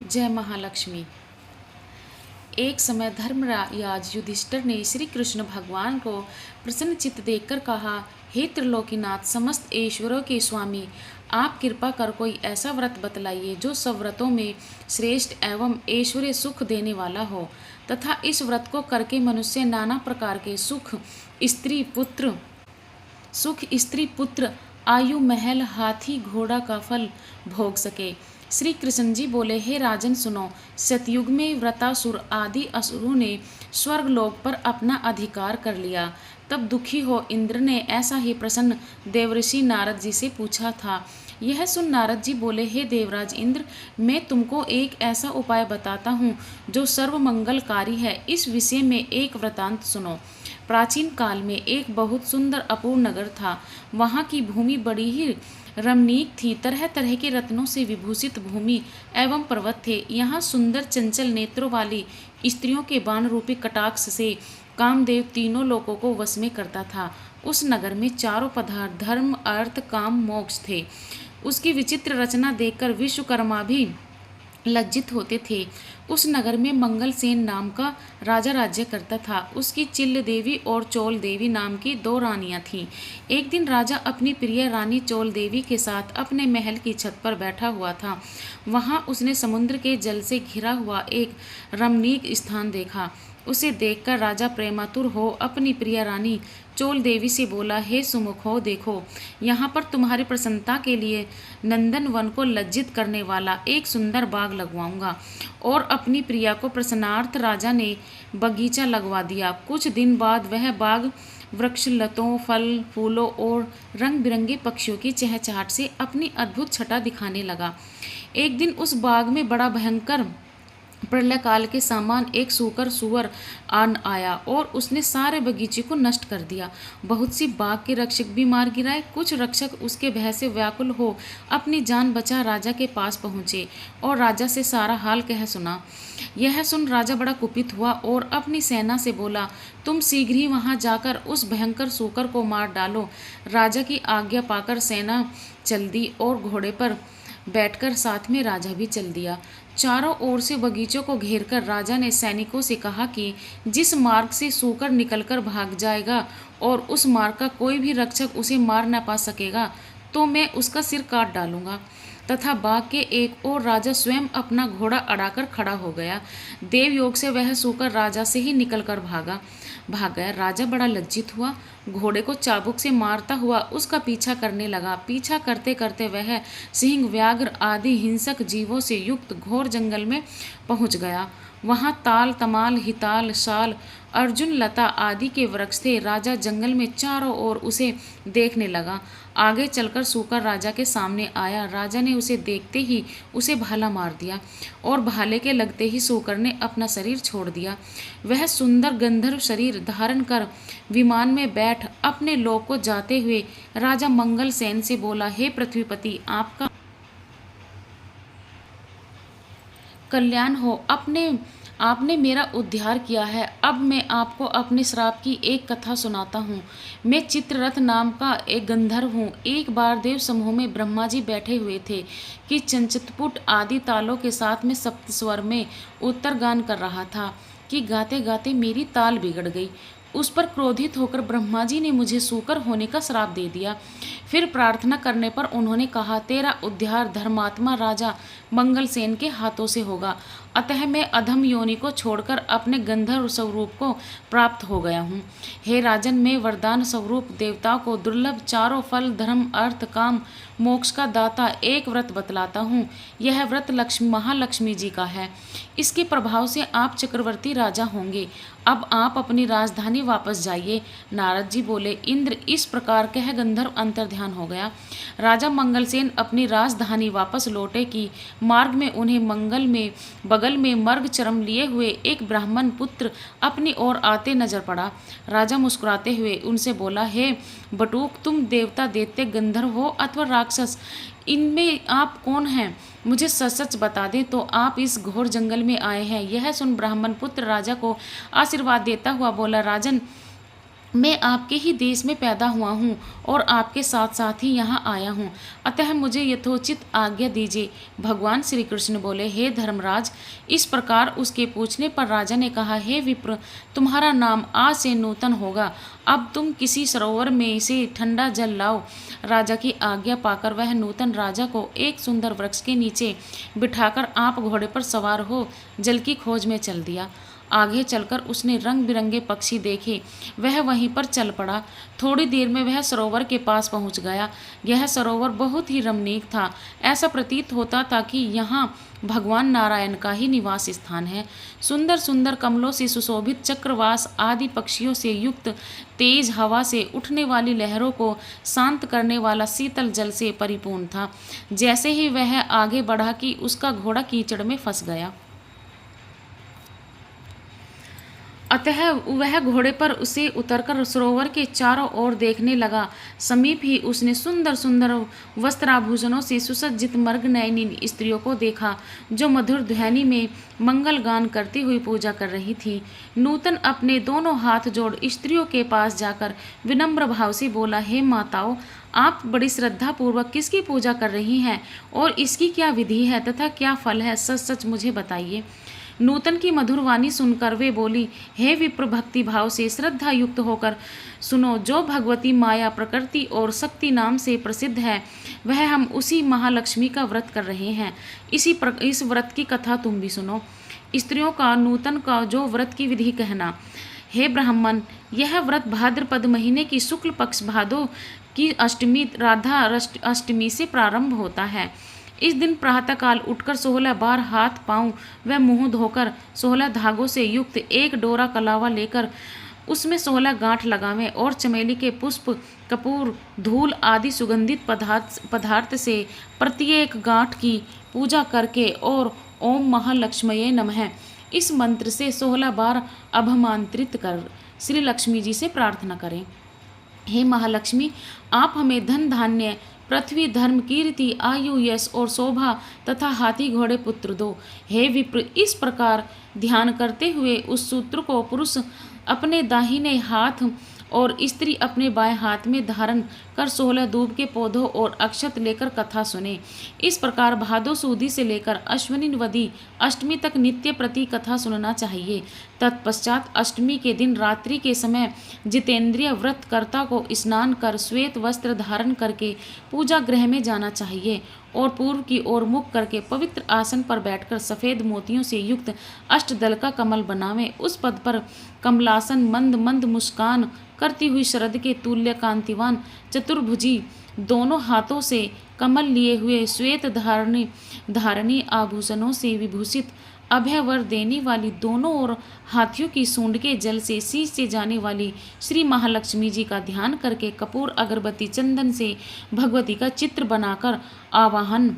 जय महालक्ष्मी। एक समय धर्मराज युधिष्ठिर ने श्री कृष्ण भगवान को प्रसन्न चित्त देखकर कहा, हे त्रिलोकीनाथ, समस्त ऐश्वर्यों के स्वामी, आप कृपा कर कोई ऐसा व्रत बतलाइए जो सब व्रतों में श्रेष्ठ एवं ऐश्वर्य सुख देने वाला हो, तथा इस व्रत को करके मनुष्य नाना प्रकार के स्त्री पुत्र आयु महल हाथी घोड़ा का फल भोग सके। श्री कृष्ण जी बोले, हे राजन सुनो, सतयुग में व्रतासुर आदि असुरों ने स्वर्गलोक पर अपना अधिकार कर लिया। तब दुखी हो इंद्र ने ऐसा ही प्रसन्न देवऋषि नारद जी से पूछा था। यह सुन नारद जी बोले, हे देवराज इंद्र, मैं तुमको एक ऐसा उपाय बताता हूँ जो सर्वमंगलकारी है। इस विषय में एक वृतांत सुनो। प्राचीन काल में एक बहुत सुंदर अपूर्ण नगर था। वहाँ की भूमि बड़ी ही रमणीक थी। तरह तरह के रत्नों से विभूषित भूमि एवं पर्वत थे। यहाँ सुंदर चंचल नेत्रों वाली स्त्रियों के बाण रूपी कटाक्ष से कामदेव तीनों लोकों को वश में करता था। उस नगर में चारों पदार्थ धर्म अर्थ काम मोक्ष थे। उसकी विचित्र रचना देखकर विश्वकर्मा भी लज्जित होते थे। उस नगर में मंगलसेन नाम का राजा राज्य करता था। उसकी चिल्ल देवी और चोल देवी नाम की दो रानियां थीं। एक दिन राजा अपनी प्रिय रानी चोल देवी के साथ अपने महल की छत पर बैठा हुआ था। वहां उसने समुद्र के जल से घिरा हुआ एक रमणीक स्थान देखा। उसे देखकर राजा प्रेमातुर हो अपनी प्रिय रानी चोल देवी से बोला, हे सुमुखो, देखो, यहाँ पर तुम्हारी प्रसन्नता के लिए नंदन वन को लज्जित करने वाला एक सुंदर बाग लगवाऊंगा। और अपनी प्रिया को प्रसन्नार्थ राजा ने बगीचा लगवा दिया। कुछ दिन बाद वह बाग वृक्ष लतों फल फूलों और रंग बिरंगे पक्षियों की चहचहाट से अपनी अद्भुत छटा दिखाने लगा। एक दिन उस बाग में बड़ा भयंकर प्रलय काल के समान एक सूकर सुअर आन आया और उसने सारे बगीचे को नष्ट कर दिया। बहुत सी बाग के रक्षक भी मार गिराए। कुछ रक्षक उसके भय से व्याकुल हो अपनी जान बचा राजा के पास पहुँचे और राजा से सारा हाल कह सुना। यह सुन राजा बड़ा कुपित हुआ और अपनी सेना से बोला, तुम शीघ्र ही वहां जाकर उस भयंकर सूकर को मार डालो। राजा की आज्ञा पाकर सेना चल दी और घोड़े पर बैठकर साथ में राजा भी चल दिया। चारों ओर से बगीचों को घेरकर राजा ने सैनिकों से कहा कि जिस मार्ग से सूकर निकलकर भाग जाएगा और उस मार्ग का कोई भी रक्षक उसे मार न पा सकेगा, तो मैं उसका सिर काट डालूंगा। तथा बाग के एक और राजा स्वयं अपना घोड़ा अड़ाकर खड़ा हो गया। देव योग से वह सूकर राजा से ही निकलकर भाग गया। राजा बड़ा लज्जित हुआ। घोड़े को चाबुक से मारता हुआ उसका पीछा करने लगा। पीछा करते करते वह सिंह व्याघ्र आदि हिंसक जीवों से युक्त घोर जंगल में पहुंच गया। वहां ताल तमाल हिताल शाल अर्जुन लता आदि के वृक्ष थे। राजा जंगल में चारों ओर उसे देखने लगा। आगे चलकर सूकर राजा के सामने आया। राजा ने उसे देखते ही उसे भाला मार दिया और भाले के लगते ही सूकर ने अपना शरीर छोड़ दिया। वह सुंदर गंधर्व शरीर धारण कर विमान में बैठ अपने लोक को जाते हुए राजा मंगलसेन से बोला, हे पृथ्वीपति, आपका कल्याण हो। आपने मेरा उद्धार किया है। अब मैं आपको अपने श्राप की एक कथा सुनाता हूँ। मैं चित्ररथ नाम का एक गंधर्व हूँ। एक बार देव समूह में ब्रह्मा जी बैठे हुए थे कि चंचतपुट आदि तालों के साथ में सप्तस्वर में उत्तर गान कर रहा था कि गाते गाते मेरी ताल बिगड़ गई। उस पर क्रोधित होकर ब्रह्मा जी ने मुझे सूकर होने का श्राप दे दिया। फिर प्रार्थना करने पर उन्होंने कहा, तेरा उद्धार धर्मात्मा राजा मंगलसेन के हाथों से होगा। अतः मैं अधम योनि को छोड़कर अपने गंधर्व स्वरूप को प्राप्त हो गया हूँ। हे राजन, मैं वरदान स्वरूप देवताओं को दुर्लभ चारों फल धर्म अर्थ काम मोक्ष का दाता एक व्रत बतलाता हूँ। यह व्रत महालक्ष्मी जी का है। इसके प्रभाव से आप चक्रवर्ती राजा होंगे। अब आप अपनी राजधानी वापस जाइए। नारद जी बोले, इंद्र इस प्रकार कह गंधर्व अंतर्ध्यान हो गया। राजा मंगलसेन अपनी राजधानी वापस लौटे कि मार्ग में उन्हें बगल में मर्ग चरम लिए हुए एक ब्राह्मण पुत्र अपनी ओर आते नजर पड़ा। राजा मुस्कुराते हुए उनसे बोला, हे बटूक, तुम देवता दैत्य गंधर्व हो अथवा राक्षस, इनमें आप कौन हैं? मुझे सच सच बता दें तो आप इस घोर जंगल में आए हैं। यह सुन ब्राह्मण पुत्र राजा को आशीर्वाद देता हुआ बोला, राजन, मैं आपके ही देश में पैदा हुआ हूँ और आपके साथ साथ ही यहाँ आया हूँ, अतः मुझे यथोचित आज्ञा दीजिए। भगवान श्री कृष्ण बोले, हे धर्मराज। इस प्रकार उसके पूछने पर राजा ने कहा, हे विप्र, तुम्हारा नाम आज से नूतन होगा। अब तुम किसी सरोवर में से ठंडा जल लाओ। राजा की आज्ञा पाकर वह नूतन राजा को एक सुंदर वृक्ष के नीचे बिठाकर आप घोड़े पर सवार हो जल की खोज में चल दिया। आगे चलकर उसने रंग बिरंगे पक्षी देखे, वह वहीं पर चल पड़ा। थोड़ी देर में वह सरोवर के पास पहुंच गया। यह सरोवर बहुत ही रमणीक था। ऐसा प्रतीत होता था कि यहाँ भगवान नारायण का ही निवास स्थान है। सुंदर सुंदर कमलों से सुशोभित चक्रवास आदि पक्षियों से युक्त, तेज हवा से उठने वाली लहरों को शांत करने वाला शीतल जल से परिपूर्ण था। जैसे ही वह आगे बढ़ा कि उसका घोड़ा कीचड़ में फंस गया। अतः वह घोड़े पर उसे उतरकर सरोवर के चारों ओर देखने लगा। समीप ही उसने सुंदर सुंदर वस्त्राभूषणों से सुसज्जित मर्ग नयनी स्त्रियों को देखा, जो मधुर ध्वनि में मंगल गान करती हुई पूजा कर रही थी। नूतन अपने दोनों हाथ जोड़ स्त्रियों के पास जाकर विनम्र भाव से बोला, हे माताओं, आप बड़ी श्रद्धा पूर्वक किसकी पूजा कर रही हैं और इसकी क्या विधि है तथा क्या फल है, सच सच मुझे बताइए। नूतन की मधुर वाणी सुनकर वे बोली, हे विप्र, भक्ति भाव से श्रद्धा युक्त होकर सुनो। जो भगवती माया, प्रकृति और शक्ति नाम से प्रसिद्ध है, वह हम उसी महालक्ष्मी का व्रत कर रहे हैं। इस व्रत की कथा तुम भी सुनो। स्त्रियों का नूतन का जो व्रत की विधि कहना। हे ब्राह्मण, यह व्रत भाद्रपद महीने की शुक्ल पक्ष भादो की अष्टमी राधा अष्टमी से प्रारंभ होता है। इस दिन प्रातःकाल उठकर 16 बार हाथ पांव व मुंह धोकर 16 धागों से युक्त एक डोरा कलावा लेकर उसमें 16 गांठ लगावें और चमेली के पुष्प, कपूर, धूल आदि सुगंधित पदार्थ से प्रत्येक गांठ की पूजा करके और ओम महालक्ष्मये नमः इस मंत्र से 16 बार अभिमंत्रित कर श्री लक्ष्मी जी से प्रार्थना करें। हे महालक्ष्मी, आप हमें धन धान्य, पृथ्वी, धर्म, कीर्ति, आयु, यश और शोभा तथा हाथी घोड़े पुत्र दो। हे विप्र, इस प्रकार ध्यान करते हुए उस सूत्र को पुरुष अपने दाहिने हाथ और स्त्री अपने बाएं हाथ में धारण कर 16 दूब के पौधों और अक्षत लेकर कथा सुने। इस प्रकार भादो सूदी से लेकर अश्विनी वदी अष्टमी तक नित्य प्रति कथा सुनना चाहिए। तत्पश्चात अष्टमी के दिन रात्रि के समय जितेंद्रिय व्रतकर्ता को स्नान कर श्वेत वस्त्र धारण करके पूजा गृह में जाना चाहिए और पूर्व की ओर मुख करके पवित्र आसन पर बैठकर सफ़ेद मोतियों से युक्त अष्टदल का कमल बनावें। उस पद पर कमलासन मंद मंद मुस्कान करती हुई शरद के तुल्य कांतिवान चतुर्भुजी दोनों हाथों से कमल लिए हुए श्वेत धारणी आभूषणों से विभूषित अभय वर देने वाली दोनों ओर हाथियों की सूंड के जल से शीश से जाने वाली श्री महालक्ष्मी जी का ध्यान करके कपूर, अगरबत्ती, चंदन से भगवती का चित्र बनाकर आवाहन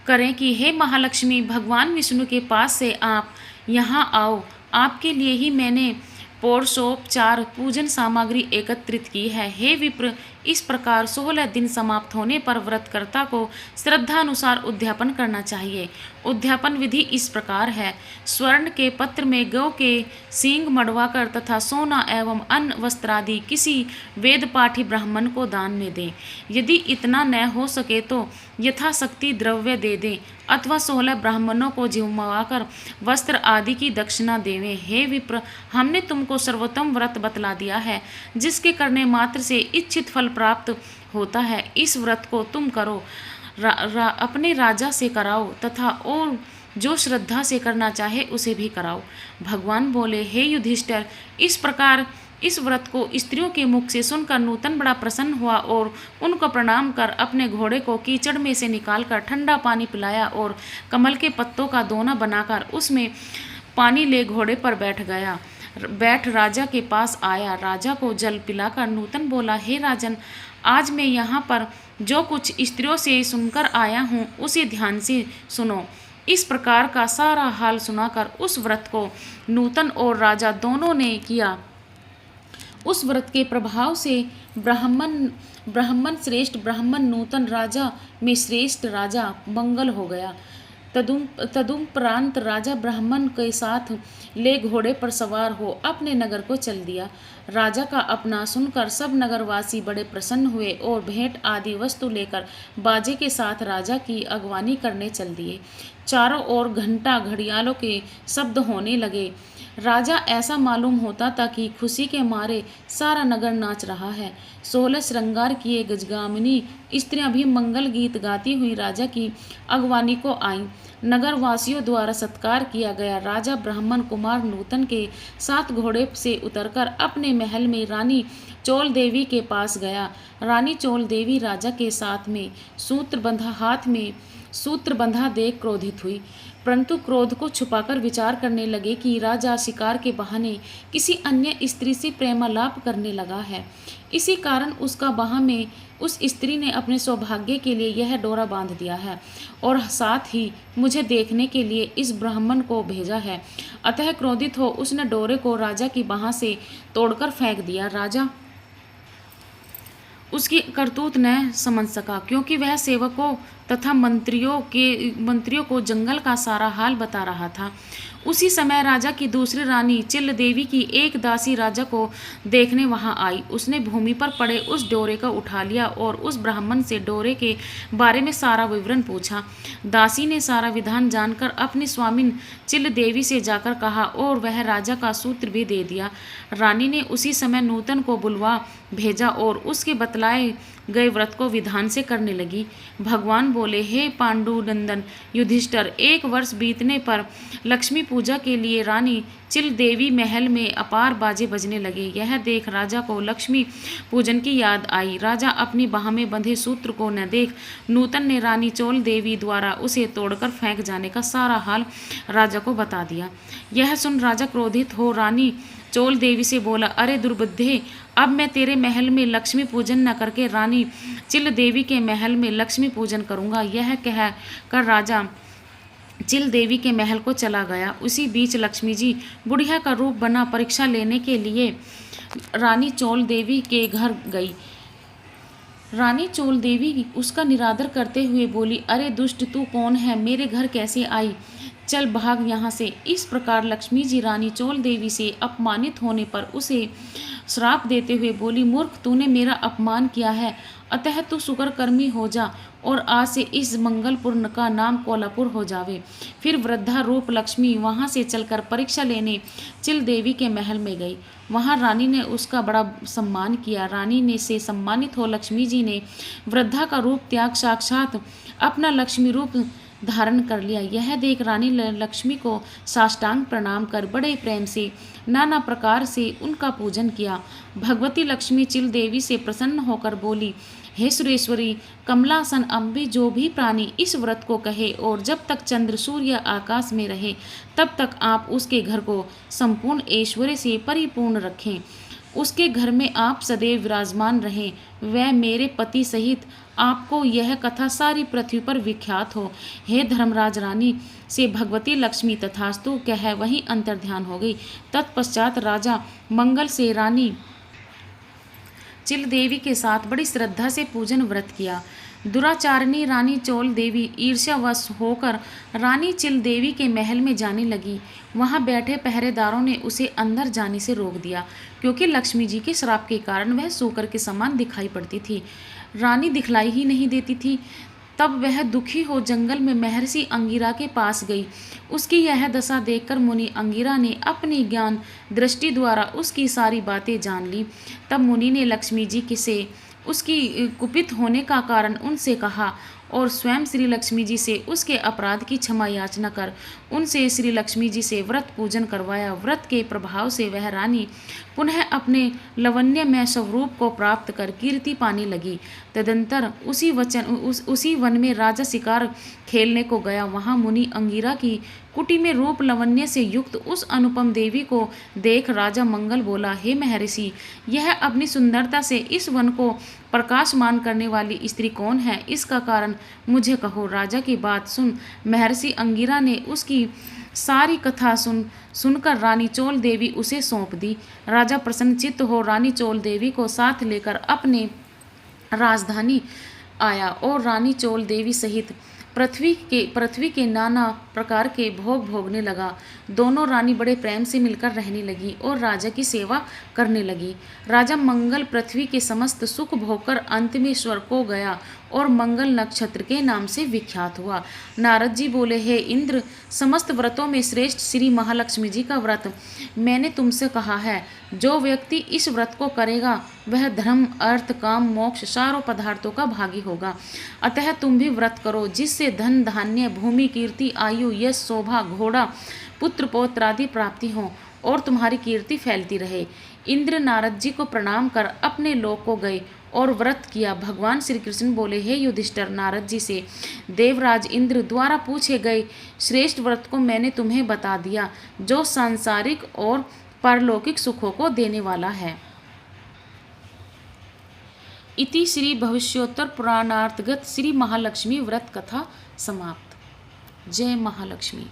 करें कि हे महालक्ष्मी, भगवान विष्णु के पास से आप यहाँ आओ। आपके लिए ही मैंने पौरुषोपचार पूजन सामग्री एकत्रित की है। हे विप्र, इस प्रकार 16 दिन समाप्त होने पर व्रतकर्ता को श्रद्धानुसार उद्यापन करना चाहिए। उद्यापन विधि इस प्रकार है। स्वर्ण के पत्र में गौ के सींग मड़वाकर तथा सोना एवं अन्न वस्त्रादि किसी वेद पाठी ब्राह्मण को दान में दें। यदि इतना न हो सके तो यथाशक्ति द्रव्य दे दें अथवा 16 ब्राह्मणों को जिम्मवाकर वस्त्र आदि की दक्षिणा देवें। हे विप्र, हमने तुमको सर्वोत्तम व्रत बतला दिया है, जिसके करने मात्र से इच्छित फल प्राप्त होता है। इस व्रत को तुम करो, अपने राजा से कराओ तथा और जो श्रद्धा से करना चाहे उसे भी कराओ। भगवान बोले, हे युधिष्ठिर, इस प्रकार इस व्रत को स्त्रियों के मुख से सुनकर नूतन बड़ा प्रसन्न हुआ और उनको प्रणाम कर अपने घोड़े को कीचड़ में से निकालकर ठंडा पानी पिलाया और कमल के पत्तों का दोना बनाकर उसमें पानी ले घोड़े पर बैठ राजा के पास आया। राजा को जल पिलाकर नूतन बोला, हे राजन, आज मैं यहाँ पर जो कुछ स्त्रियों से सुनकर आया हूँ उसे ध्यान से सुनो। इस प्रकार का सारा हाल सुनाकर उस व्रत को नूतन और राजा दोनों ने किया। उस व्रत के प्रभाव से ब्राह्मण श्रेष्ठ ब्राह्मण, नूतन राजा में श्रेष्ठ राजा मंगल हो गया। तदुपरांत राजा ब्राह्मण के साथ ले घोड़े पर सवार हो अपने नगर को चल दिया। राजा का अपना सुनकर सब नगरवासी बड़े प्रसन्न हुए और भेंट आदि वस्तु लेकर बाजे के साथ राजा की अगवानी करने चल दिए। चारों ओर घंटा घड़ियालों के शब्द होने लगे। राजा ऐसा मालूम होता था कि खुशी के मारे सारा नगर नाच रहा है। 16 श्रृंगार किए गजगामिनी स्त्रियां भी मंगल गीत गाती हुई राजा की अगवानी को आईं। नगर वासियों द्वारा सत्कार किया गया। राजा ब्राह्मण कुमार नूतन के साथ घोड़े से उतरकर अपने महल में रानी चोल देवी के पास गया। रानी चोल देवी राजा के साथ में हाथ में सूत्र बंधा देख क्रोधित हुई, परंतु क्रोध को छुपाकर विचार करने लगे कि राजा शिकार के बहाने किसी अन्य स्त्री से प्रेमालाप करने लगा है। इसी कारण उसका बाह में उस स्त्री ने अपने सौभाग्य के लिए यह डोरा बांध दिया है और साथ ही मुझे देखने के लिए इस ब्राह्मण को भेजा है। अतः क्रोधित हो उसने डोरे को राजा की बाह से तोड़कर फेंक दिया। राजा उसकी करतूत न समझ सका, क्योंकि वह सेवकों तथा मंत्रियों को जंगल का सारा हाल बता रहा था। उसी समय राजा की दूसरी रानी चिल देवी की एक दासी राजा को देखने वहां आई। उसने भूमि पर पड़े उस डोरे को उठा लिया और उस ब्राह्मण से डोरे के बारे में सारा विवरण पूछा। दासी ने सारा विधान जानकर अपनी स्वामिन चिल देवी से जाकर कहा और वह राजा का सूत्र भी दे दिया। रानी ने उसी समय नूतन को बुलवा भेजा और उसके बतलाए गए व्रत को विधान से करने लगी। भगवान बोले, हे पांडुनंदन युधिष्ठिर, 1 वर्ष बीतने पर लक्ष्मी पूजा के लिए रानी चिल देवी महल में अपार बाजे बजने लगे। यह देख राजा को लक्ष्मी पूजन की याद आई। राजा अपनी बाह में बंधे सूत्र को न देख नूतन ने रानी चोल देवी द्वारा उसे तोड़कर फेंक जाने का सारा हाल राजा को बता दिया। यह सुन राजा क्रोधित हो रानी चोल देवी से बोला, अरे दुर्बुद्धे, अब मैं तेरे महल में लक्ष्मी पूजन न करके रानी चिल देवी के महल में लक्ष्मी पूजन करूंगा। यह कह कर राजा चिल देवी के महल को चला गया। उसी बीच लक्ष्मी जी बुढ़िया का रूप बना परीक्षा लेने के लिए रानी चोल देवी के घर गई। रानी चोल देवी उसका निरादर करते हुए बोली, अरे दुष्ट, तू कौन है? मेरे घर कैसे आई? चल भाग यहाँ से। इस प्रकार लक्ष्मी जी रानी चोल देवी से अपमानित होने पर उसे श्राप देते हुए बोली, मूर्ख, तूने मेरा अपमान किया है, अतः तू शुक्रकर्मी हो जा और आज से इस मंगलपुर का नाम कोल्हापुर हो जावे। फिर वृद्धा रूप लक्ष्मी वहाँ से चलकर परीक्षा लेने चिल देवी के महल में गई। वहाँ रानी ने उसका बड़ा सम्मान किया। रानी ने से सम्मानित हो लक्ष्मी जी ने वृद्धा का रूप त्याग साक्षात अपना लक्ष्मी रूप धारण कर लिया। यह देख रानी लक्ष्मी को साष्टांग प्रणाम कर बड़े प्रेम से नाना प्रकार से उनका पूजन किया। भगवती लक्ष्मी चिल देवी से प्रसन्न होकर बोली, हे सुरेश्वरी, कमलासन अम्बी, जो भी प्राणी इस व्रत को कहे और जब तक चंद्र सूर्य आकाश में रहे तब तक आप उसके घर को संपूर्ण ऐश्वर्य से परिपूर्ण रखें, उसके घर में आप सदैव विराजमान रहें, वह मेरे पति सहित आपको यह कथा सारी पृथ्वी पर विख्यात हो। हे धर्मराज, रानी से भगवती लक्ष्मी तथास्तु कह वहीं अंतर्ध्यान हो गई। तत्पश्चात राजा मंगल से रानी चिल देवी के साथ बड़ी श्रद्धा से पूजन व्रत किया। दुराचारिणी रानी चोल देवी ईर्ष्यावश होकर रानी चिल देवी के महल में जाने लगी। वहां बैठे पहरेदारों ने उसे अंदर जाने से रोक दिया, क्योंकि लक्ष्मी जी के श्राप के कारण वह सूकर के समान दिखाई पड़ती थी। रानी दिखलाई ही नहीं देती थी। तब वह दुखी हो जंगल में महर्षि अंगिरा के पास गई। उसकी यह दशा देखकर मुनि अंगिरा ने अपनी ज्ञान दृष्टि द्वारा उसकी सारी बातें जान ली। तब मुनि ने लक्ष्मी जी से उसकी कुपित होने का कारण उनसे कहा और स्वयं श्री लक्ष्मी जी से उसके अपराध की क्षमा याचना कर उनसे श्री लक्ष्मी जी से व्रत पूजन करवाया। व्रत के प्रभाव से वह रानी पुनः अपने लवण्यमय स्वरूप को प्राप्त कर कीर्ति पाने लगी। तदंतर उसी वन में राजा शिकार खेलने को गया। वहां मुनि अंगिरा की कुटी में रूप लवण्य से युक्त उस अनुपम देवी को देख राजा मंगल बोला, हे महर्षि, यह अपनी सुंदरता से इस वन को प्रकाशमान करने वाली स्त्री कौन है? इसका कारण मुझे कहो। राजा की बात सुन महर्षि अंगिरा ने उसकी सारी कथा सुनकर रानी चोल देवी उसे सौंप दी। राजा प्रसन्नचित्त हो रानी चोल देवी को साथ लेकर अपने राजधानी आया और रानी चोल देवी सहित पृथ्वी के नाना प्रकार के भोग भोगने लगा। दोनों रानी बड़े प्रेम से मिलकर रहने लगी और राजा की सेवा करने लगी। राजा मंगल पृथ्वी के समस्त सुख भोगकर अंत में स्वर्ग को गया और मंगल नक्षत्र के नाम से विख्यात हुआ। नारद जी बोले, हे इंद्र, समस्त व्रतों में श्रेष्ठ श्री महालक्ष्मी जी का व्रत मैंने तुमसे कहा है। जो व्यक्ति इस व्रत को करेगा वह धर्म, अर्थ, काम, मोक्ष चारों पदार्थों का भागी होगा। अतः तुम भी व्रत करो, जिससे धन, धान्य, भूमि, कीर्ति, आयु, यश, शोभा, घोड़ा, पुत्र पौत्र आदि प्राप्ति हो और तुम्हारी कीर्ति फैलती रहे। इंद्र नारद जी को प्रणाम कर अपने लोक को गए और व्रत किया। भगवान श्री कृष्ण बोले, हे युधिष्ठिर, नारद जी से देवराज इंद्र द्वारा पूछे गए श्रेष्ठ व्रत को मैंने तुम्हें बता दिया, जो सांसारिक और पारलौकिक सुखों को देने वाला है। इति श्री भविष्योत्तर पुराणार्तगत श्री महालक्ष्मी व्रत कथा समाप्त। जय महालक्ष्मी।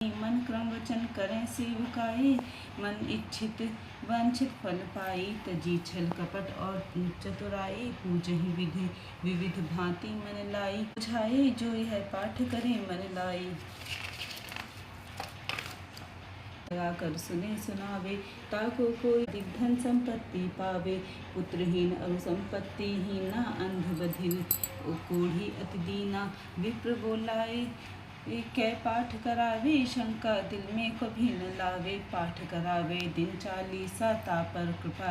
मन क्रम वचन करें सेवकाई, मन इच्छित वांछित फल पाई। तजी छल कपट और चतुराई, पूजहि विधि विविध भांति मन लाई। बुझाए जो यह पाठ करे मन लाई, लगा कर सुने सुनावे। ताको कोई अधिक धन संपत्ति पावे, पुत्रहीन अरु संपत्ति हीना। अंध बधिर कोढ़ी अति दीना, विप्र बोलाए कै पाठ करावे। शंका दिल में कभी न लावे, पाठ करावे दिन 40 ता पर कृपा